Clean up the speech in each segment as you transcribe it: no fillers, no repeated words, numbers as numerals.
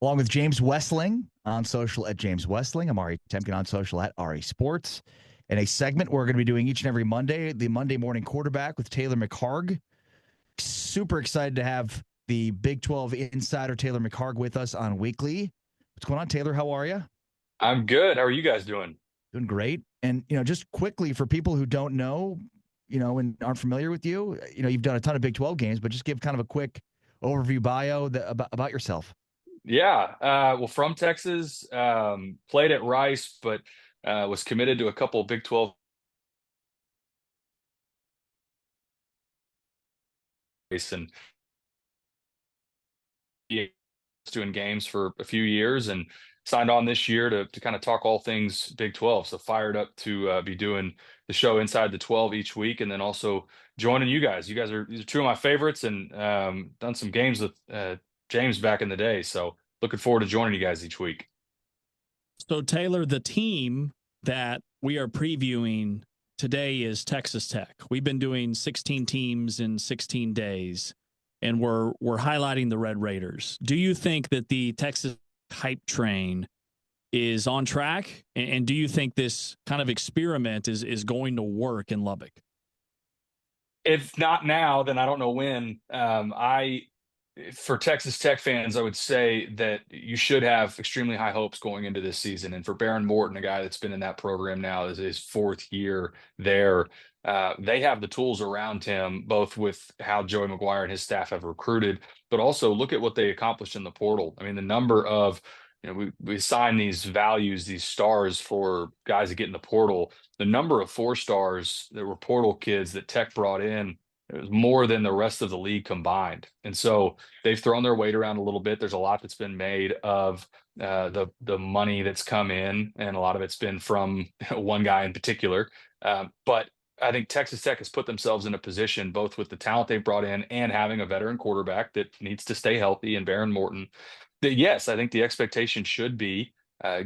along with James Westling on social at James Westling. I'm Ari Temkin on social at Ari Sports. And a segment we're going to be doing each and every Monday, the Monday Morning Quarterback with Taylor McHargue. Super excited to have the Big 12 insider Taylor McHargue with us on weekly. What's going on, Taylor? How are you? I'm good. How are you guys doing? Doing great. And, just quickly for people who don't know, and aren't familiar with you, you've done a ton of Big 12 games, but just give kind of a quick overview bio about yourself. Yeah. Well, from Texas, played at Rice, but was committed to a couple Big 12 race and yeah, was doing games for a few years and signed on this year to kind of talk all things Big 12. So fired up to be doing the show Inside the 12 each week, and then also joining you guys. You guys are these are two of my favorites, and done some games with James back in the day. So looking forward to joining you guys each week. So, Taylor, the team that we are previewing today is Texas Tech. We've been doing 16 teams in 16 days, and we're highlighting the Red Raiders. Do you think that the Texas hype train is on track? And do you think this kind of experiment is going to work in Lubbock? If not now, then I don't know when. For Texas Tech fans, I would say that you should have extremely high hopes going into this season. And for Baron Morton, a guy that's been in that program now, is his fourth year there. They have the tools around him, both with how Joey McGuire and his staff have recruited, but also look at what they accomplished in the portal. I mean, the number of we assign these values, these stars for guys that get in the portal. The number of 4 stars that were portal kids that Tech brought in, it was more than the rest of the league combined. And so they've thrown their weight around a little bit. There's a lot that's been made of the money that's come in, and a lot of it's been from one guy in particular. But I think Texas Tech has put themselves in a position, both with the talent they've brought in and having a veteran quarterback that needs to stay healthy, and Baron Morton, that yes, I think the expectation should be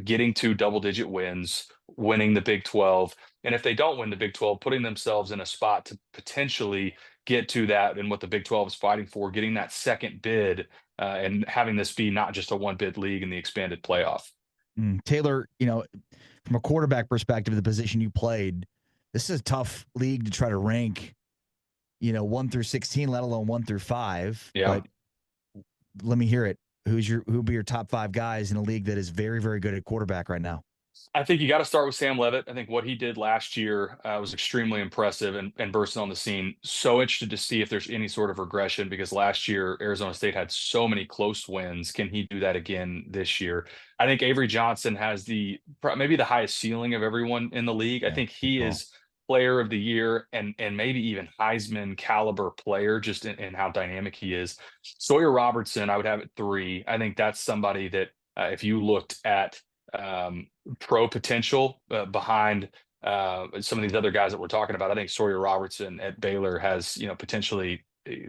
getting to double-digit wins, winning the Big 12. And if they don't win the Big 12, putting themselves in a spot to potentially get to that and what the Big 12 is fighting for, getting that second bid, and having this be not just a one bid league in the expanded playoff. Taylor, from a quarterback perspective, the position you played, this is a tough league to try to rank, 1 through 16, let alone 1 through 5. Yeah. But let me hear it. Who'll be your top 5 guys in a league that is very, very good at quarterback right now? I think you got to start with Sam Levitt. I think what he did last year was extremely impressive and bursting on the scene. So interested to see if there's any sort of regression, because last year Arizona State had so many close wins. Can he do that again this year? I think Avery Johnson has maybe the highest ceiling of everyone in the league. I think he is player of the year and maybe even Heisman caliber player, just in how dynamic he is. Sawyer Robertson, I would have at 3. I think that's somebody that if you looked at pro potential behind some of these other guys that we're talking about, I think Sawyer Robertson at Baylor has potentially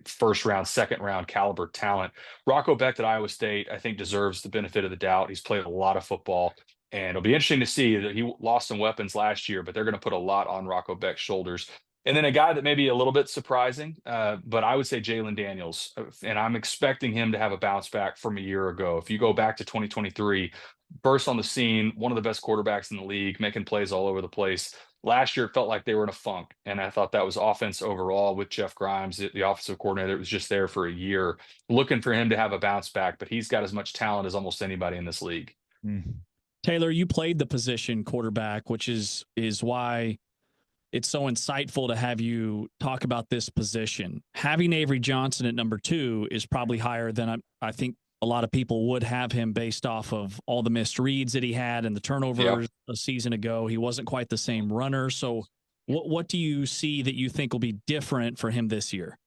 first round, second round caliber talent. Rocco Becht at Iowa State, I think, deserves the benefit of the doubt. He's played a lot of football, and it'll be interesting to see that he lost some weapons last year, but they're going to put a lot on Rocco Becht's shoulders. And then a guy that may be a little bit surprising, but I would say Jalen Daniels. And I'm expecting him to have a bounce back from a year ago. If you go back to 2023, burst on the scene, one of the best quarterbacks in the league, making plays all over the place. Last year, it felt like they were in a funk. And I thought that was offense overall with Jeff Grimes, the offensive coordinator that was just there for a year, looking for him to have a bounce back. But he's got as much talent as almost anybody in this league. Taylor, you played the position quarterback, which is why it's so insightful to have you talk about this position. Having Avery Johnson at number 2 is probably higher than I think a lot of people would have him, based off of all the missed reads that he had and the turnovers a season ago. He wasn't quite the same runner. So what do you see that you think will be different for him this year?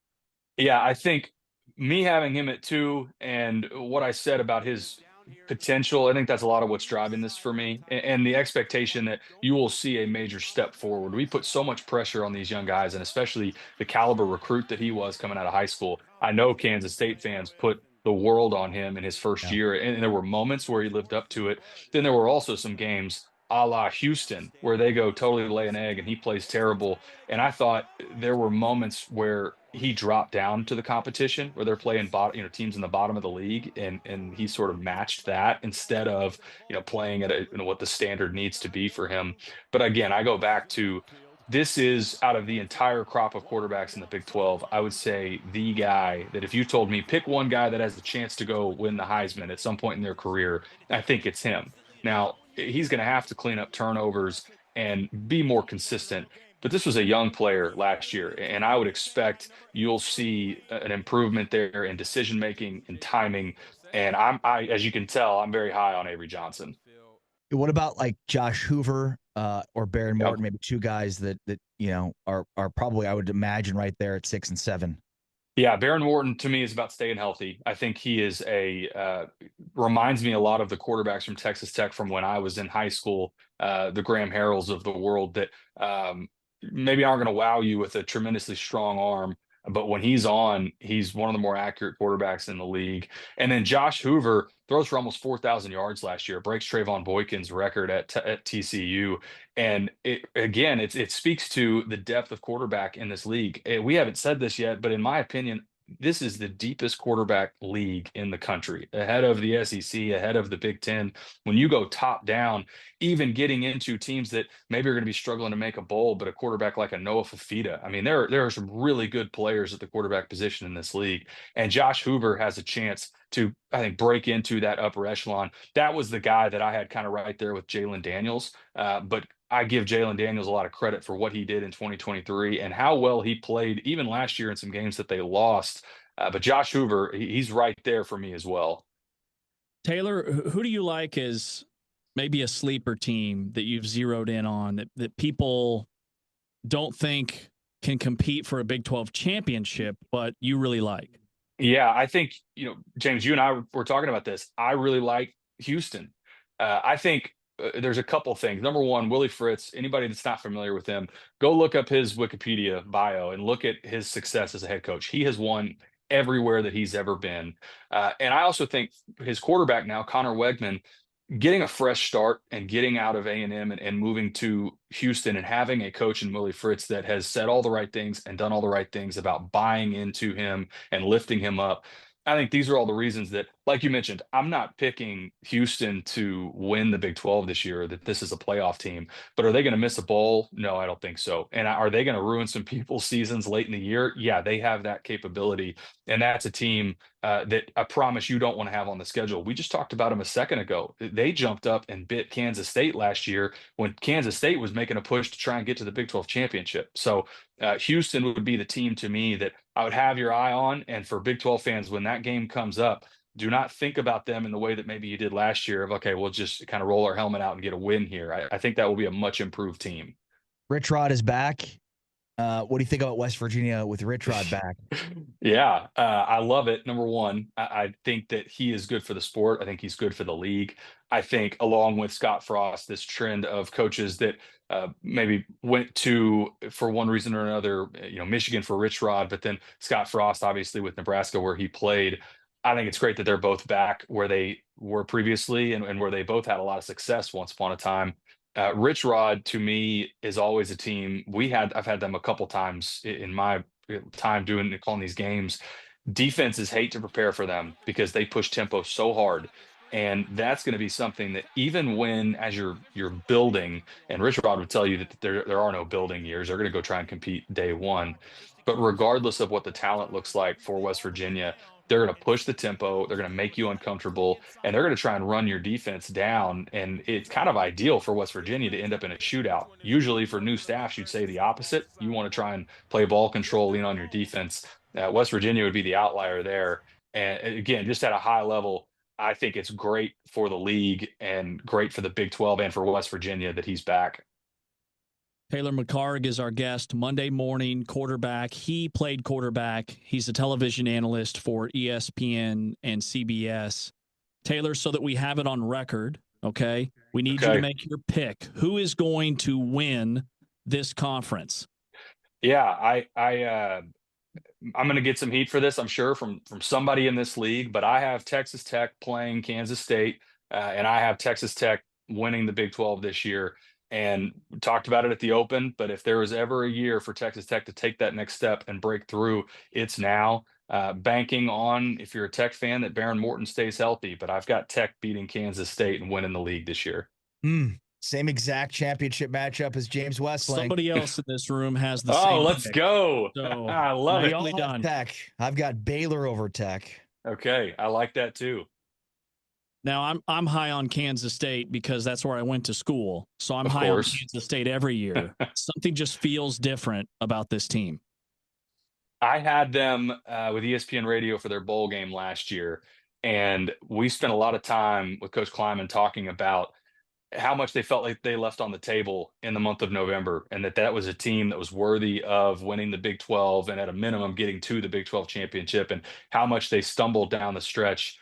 Yeah, I think me having him at 2 and what I said about his potential, I think that's a lot of what's driving this for me, and the expectation that you will see a major step forward. We put so much pressure on these young guys, and especially the caliber recruit that he was coming out of high school. I know Kansas State fans put the world on him in his first year, and there were moments where he lived up to it. Then there were also some games a la Houston where they go totally lay an egg and he plays terrible. And I thought there were moments where he dropped down to the competition where they're playing teams in the bottom of the league, and he sort of matched that instead of playing at what the standard needs to be for him. But again, I go back to, this is, out of the entire crop of quarterbacks in the Big 12, I would say the guy that, if you told me pick one guy that has a chance to go win the Heisman at some point in their career, I think it's him. Now, he's going to have to clean up turnovers and be more consistent. But this was a young player last year, and I would expect you'll see an improvement there in decision making and timing. And as you can tell, I'm very high on Avery Johnson. What about like Josh Hoover or Baron Yep. Morton? Maybe two guys that are probably, I would imagine, right there at 6 and 7. Yeah, Baron Morton to me is about staying healthy. I think he is reminds me a lot of the quarterbacks from Texas Tech from when I was in high school, the Graham Harrells of the world that maybe aren't going to wow you with a tremendously strong arm, but when he's on, he's one of the more accurate quarterbacks in the league. And then Josh Hoover throws for almost 4,000 yards last year, breaks Trayvon Boykin's record at TCU. And it speaks to the depth of quarterback in this league. We haven't said this yet, but in my opinion, this is the deepest quarterback league in the country, ahead of the SEC, ahead of the Big Ten. When you go top down, even getting into teams that maybe are going to be struggling to make a bowl, but a quarterback like a Noah Fafita. I mean, there are some really good players at the quarterback position in this league. And Josh Hoover has a chance to, I think, break into that upper echelon. That was the guy that I had kind of right there with Jalen Daniels. But I give Jalen Daniels a lot of credit for what he did in 2023 and how well he played even last year in some games that they lost. But Josh Hoover, he's right there for me as well. Taylor, who do you like as maybe a sleeper team that you've zeroed in on that people don't think can compete for a Big 12 championship, but you really like? Yeah, I think, James, you and I were talking about this. I really like Houston. I think there's a couple things. Number one, Willie Fritz, anybody that's not familiar with him, go look up his Wikipedia bio and look at his success as a head coach. He has won everywhere that he's ever been. And I also think his quarterback now, Connor Wegman, getting a fresh start and getting out of A&M and moving to Houston and having a coach in Willie Fritz that has said all the right things and done all the right things about buying into him and lifting him up. I think these are all the reasons that, like you mentioned, I'm not picking Houston to win the Big 12 this year, that this is a playoff team. But are they going to miss a bowl? No, I don't think so. And are they going to ruin some people's seasons late in the year? Yeah, they have that capability. And that's a team that I promise you don't want to have on the schedule. We just talked about them a second ago. They jumped up and bit Kansas State last year when Kansas State was making a push to try and get to the Big 12 championship. So Houston would be the team to me that I would have your eye on. And for Big 12 fans, when that game comes up, do not think about them in the way that maybe you did last year of, okay, we'll just kind of roll our helmet out and get a win here. I think that will be a much improved team. Rich Rod is back. What do you think about West Virginia with Rich Rod back? Yeah, I love it. Number one, I think that he is good for the sport. I think he's good for the league. I think, along with Scott Frost, this trend of coaches that maybe went to, for one reason or another, Michigan for Rich Rod, but then Scott Frost, obviously, with Nebraska, where he played. I think it's great that they're both back where they were previously and where they both had a lot of success once upon a time. Rich Rod, to me, is always a team. I've had them a couple times in my time calling these games. Defenses hate to prepare for them because they push tempo so hard. And that's going to be something that, even when, as you're building, and Rich Rod would tell you that there are no building years, they're going to go try and compete day one. But regardless of what the talent looks like for West Virginia, they're going to push the tempo, they're going to make you uncomfortable, and they're going to try and run your defense down. And it's kind of ideal for West Virginia to end up in a shootout. Usually for new staffs, you'd say the opposite. You want to try and play ball control, lean on your defense. West Virginia would be the outlier there. And again, just at a high level, I think it's great for the league and great for the Big 12 and for West Virginia that he's back. Taylor McHargue is our guest, Monday morning quarterback. He played quarterback. He's a television analyst for ESPN and CBS. Taylor, so that we have it on record, okay, we need you to make your pick. Who is going to win this conference? Yeah, I'm going to get some heat for this, I'm sure, from somebody in this league, but I have Texas Tech playing Kansas State, and I have Texas Tech winning the Big 12 this year. and we talked about it at the Open. But if there was ever a year for Texas Tech to take that next step and break through, it's now. Banking on, if you're a Tech fan, that Baron Morton stays healthy. But I've got Tech beating Kansas State and winning the league this year. Same exact championship matchup as James Westling. Somebody else in this room has the same. Oh, let's go. So I love it. nicely done. Tech. I've got Baylor over Tech. Okay, I like that too. Now I'm high on Kansas State because that's where I went to school. So I'm high on Kansas State every year. Something just feels different about this team. I had them with ESPN Radio for their bowl game last year, and we spent a lot of time with Coach Kleiman talking about how much they felt like they left on the table in the month of November, and that was a team that was worthy of winning the Big 12 and at a minimum getting to the Big 12 championship, and how much they stumbled down the stretch.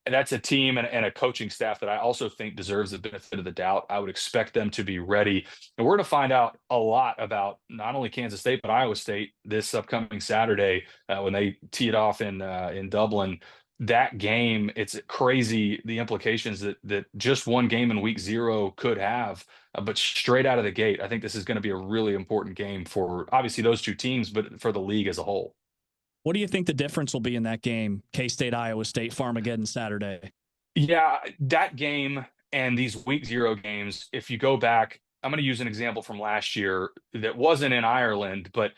And that's a team and a coaching staff that I also think deserves the benefit of the doubt. I would expect them to be ready. And we're going to find out a lot about not only Kansas State, but Iowa State this upcoming Saturday when they tee it off in Dublin. That game, it's crazy the implications that just one game in week 0 could have. But straight out of the gate, I think this is going to be a really important game for obviously those two teams, but for the league as a whole. What do you think the difference will be in that game, K-State, Iowa State, Farmageddon Saturday? Yeah, that game and these week 0 games, if you go back, I'm going to use an example from last year that wasn't in Ireland, but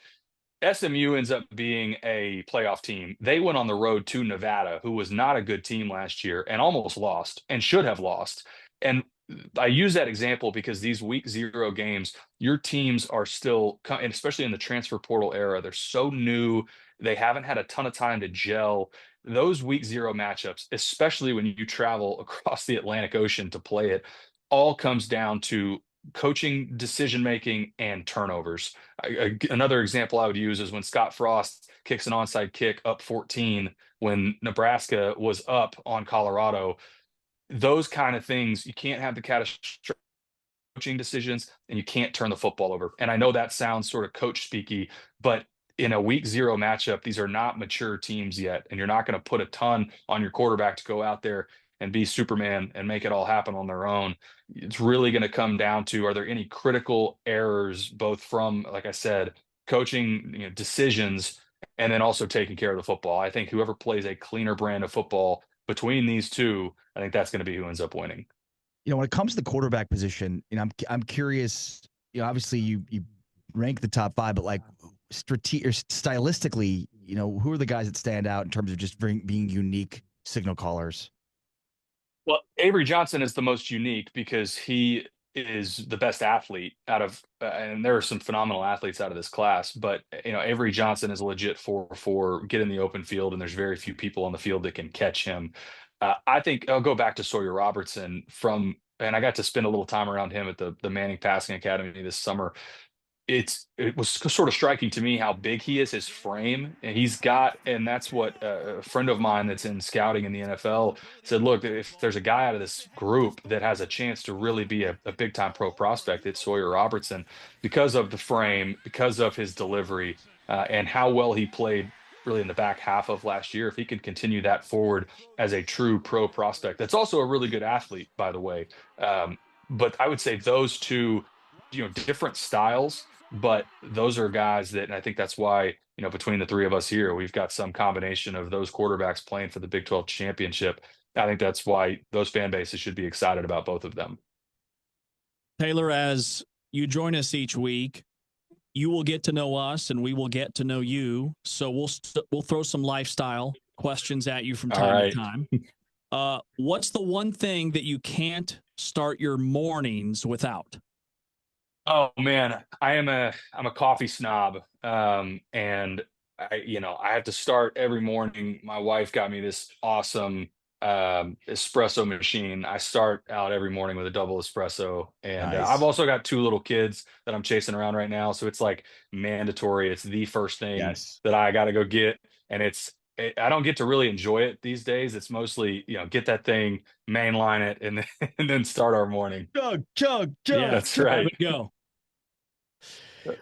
SMU ends up being a playoff team. They went on the road to Nevada, who was not a good team last year and almost lost and should have lost. And I use that example because these week 0 games, your teams are still, and especially in the transfer portal era, they're so new. They haven't had a ton of time to gel. Those week 0 matchups, especially when you travel across the Atlantic Ocean to play it, all comes down to coaching, decision-making, and turnovers. Another example I would use is when Scott Frost kicks an onside kick up 14 when Nebraska was up on Colorado. Those kind of things, you can't have the catastrophic coaching decisions and you can't turn the football over. And I know that sounds sort of coach speaky, but in a week 0 matchup, these are not mature teams yet. And you're not going to put a ton on your quarterback to go out there and be Superman and make it all happen on their own. It's really going to come down to, are there any critical errors, both from, like I said, coaching decisions, and then also taking care of the football. I think whoever plays a cleaner brand of football between these two, I think that's going to be who ends up winning. When it comes to the quarterback position, I'm curious, obviously you rank the top 5, but like stylistically, who are the guys that stand out in terms of just being unique signal callers? Well, Avery Johnson is the most unique because he is the best athlete out of, and there are some phenomenal athletes out of this class, but Avery Johnson is a legit 4-4, get in the open field, and there's very few people on the field that can catch him. I think I'll go back to Sawyer Robertson and I got to spend a little time around him at the Manning Passing Academy this summer. It was sort of striking to me how big he is, his frame, and that's what a friend of mine that's in scouting in the NFL said, look, if there's a guy out of this group that has a chance to really be a big time pro prospect, it's Sawyer Robertson, because of the frame, because of his delivery, and how well he played really in the back half of last year. If he can continue that forward as a true pro prospect, that's also a really good athlete, by the way. But I would say those two, different styles, but those are guys that, and I think that's why, between the three of us here, we've got some combination of those quarterbacks playing for the Big 12 championship. I think that's why those fan bases should be excited about both of them. Taylor, as you join us each week, you will get to know us and we will get to know you. So we'll throw some lifestyle questions at you from time to time. What's the one thing that you can't start your mornings without? Oh man, I'm a coffee snob. And I have to start every morning. My wife got me this awesome espresso machine. I start out every morning with a double espresso, and Nice. I've also got 2 little kids that I'm chasing around right now, so it's like mandatory. It's the first thing that I got to go get, and I don't get to really enjoy it these days. It's mostly get that thing, mainline it, and then start our morning. Chug. Yeah, that's right. Go.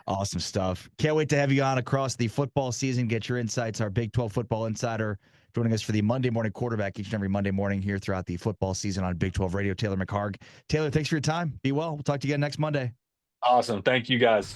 Awesome stuff. Can't wait to have you on across the football season. Get your insights. Our Big 12 football insider joining us for the Monday morning quarterback each and every Monday morning here throughout the football season on Big 12 Radio. Taylor McHargue. Taylor, thanks for your time. Be well. We'll talk to you again next Monday. Awesome. Thank you, guys.